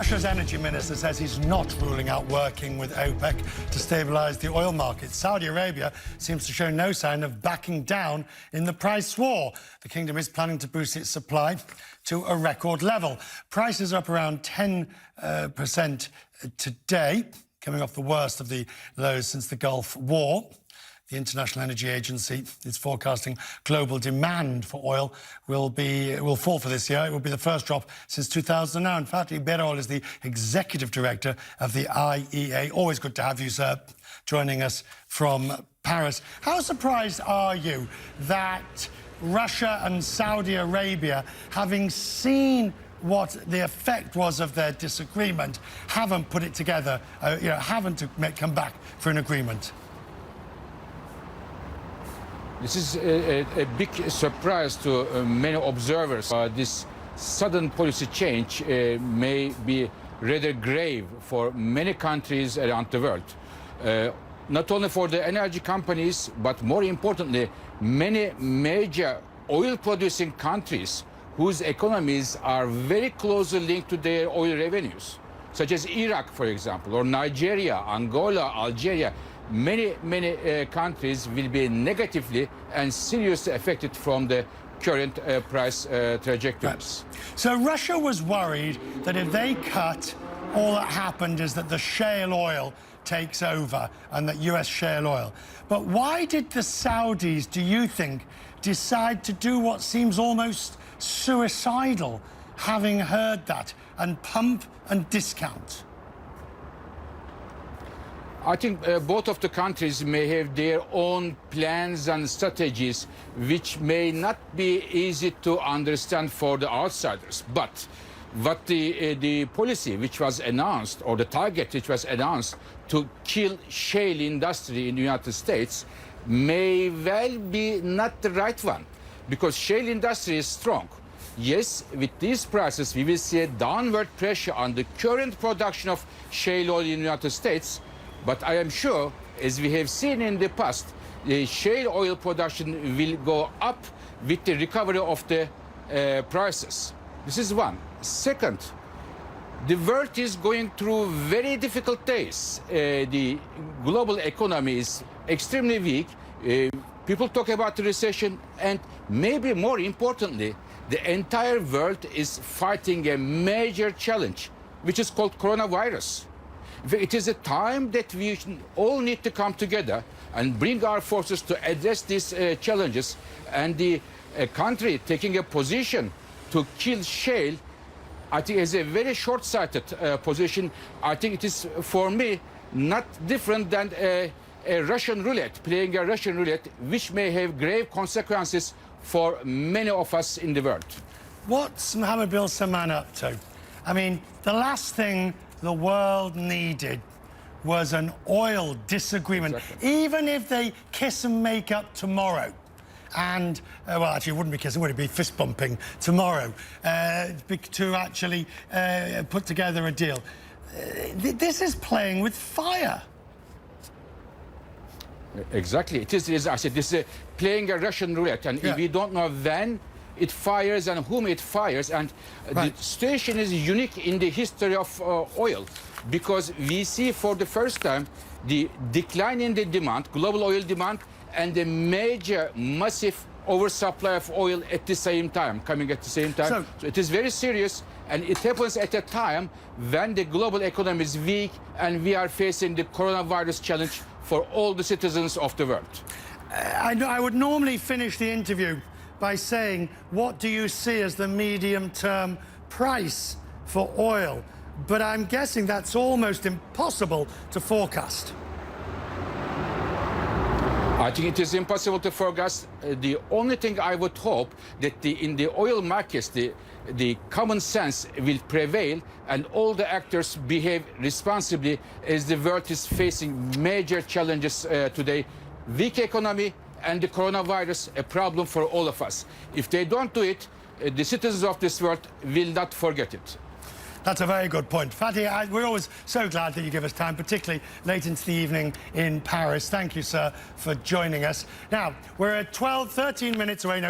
Russia's energy minister says he's not ruling out working with OPEC to stabilise the oil market. Saudi Arabia seems to show no sign of backing down in the price war. The kingdom is planning to boost its supply to a record level. Prices are up around 10% today, coming off the worst of the lows since the Gulf War. The International Energy Agency is forecasting global demand for oil will fall for this year. It will be the first drop since 2009. Fatih Birol is the Executive Director of the IEA. Always good to have you, sir, joining us from Paris. How surprised are you that Russia and Saudi Arabia, having seen what the effect was of their disagreement, haven't put it together, haven't come back for an agreement? This is a big surprise to many observers. This sudden policy change may be rather grave for many countries around the world. Not only for the energy companies, but more importantly, many major oil-producing countries whose economies are very closely linked to their oil revenues, such as Iraq, for example, or Nigeria, Angola, Algeria. Many countries will be negatively and seriously affected from the current price trajectories. Right. So Russia was worried that if they cut, all that happened is that the shale oil takes over and that US shale oil. But why did the Saudis, do you think, decide to do what seems almost suicidal, having heard that, and pump and discount? I think both of the countries may have their own plans and strategies which may not be easy to understand for the outsiders. But what the policy which was announced, or the target which was announced to kill shale industry in the United States, may well be not the right one, because shale industry is strong. Yes, with these prices we will see a downward pressure on the current production of shale oil in the United States. But I am sure, as we have seen in the past, the shale oil production will go up with the recovery of the prices. This is one. Second, the world is going through very difficult days. The global economy is extremely weak. People talk about the recession, and maybe more importantly, the entire world is fighting a major challenge, which is called coronavirus. It is a time that we all need to come together and bring our forces to address these challenges. And the country taking a position to kill shale, I think, is a very short-sighted position. I think it is, for me, not different than a Russian roulette, playing a Russian roulette, which may have grave consequences for many of us in the world. What's Mohammed bin Salman up to? I mean, the last thing the world needed was an oil disagreement. Exactly. Even if they kiss and make up tomorrow, and, well, actually, it wouldn't be kissing, would it be fist bumping tomorrow, to actually put together a deal. This is playing with fire. Exactly. It is, as I said, this is playing a Russian roulette, and if we don't know when it fires and whom it fires. And the situation is unique in the history of oil, because we see for the first time the decline in the demand, global oil demand, and the major massive oversupply of oil at the same time, coming at the same time. So it is very serious, and it happens at a time when the global economy is weak and we are facing the coronavirus challenge for all the citizens of the world. I would normally finish the interview by saying, what do you see as the medium-term price for oil? But I'm guessing that's almost impossible to forecast. I think it is impossible to forecast. The only thing I would hope that in the oil markets, the common sense will prevail and all the actors behave responsibly, as the world is facing major challenges today. Weak economy and the coronavirus, a problem for all of us. If they don't do it, the citizens of this world will not forget it. That's a very good point. Fatih, we're always so glad that you give us time, particularly late into the evening in Paris. Thank you, sir, for joining us. Now, we're at 12 minutes away.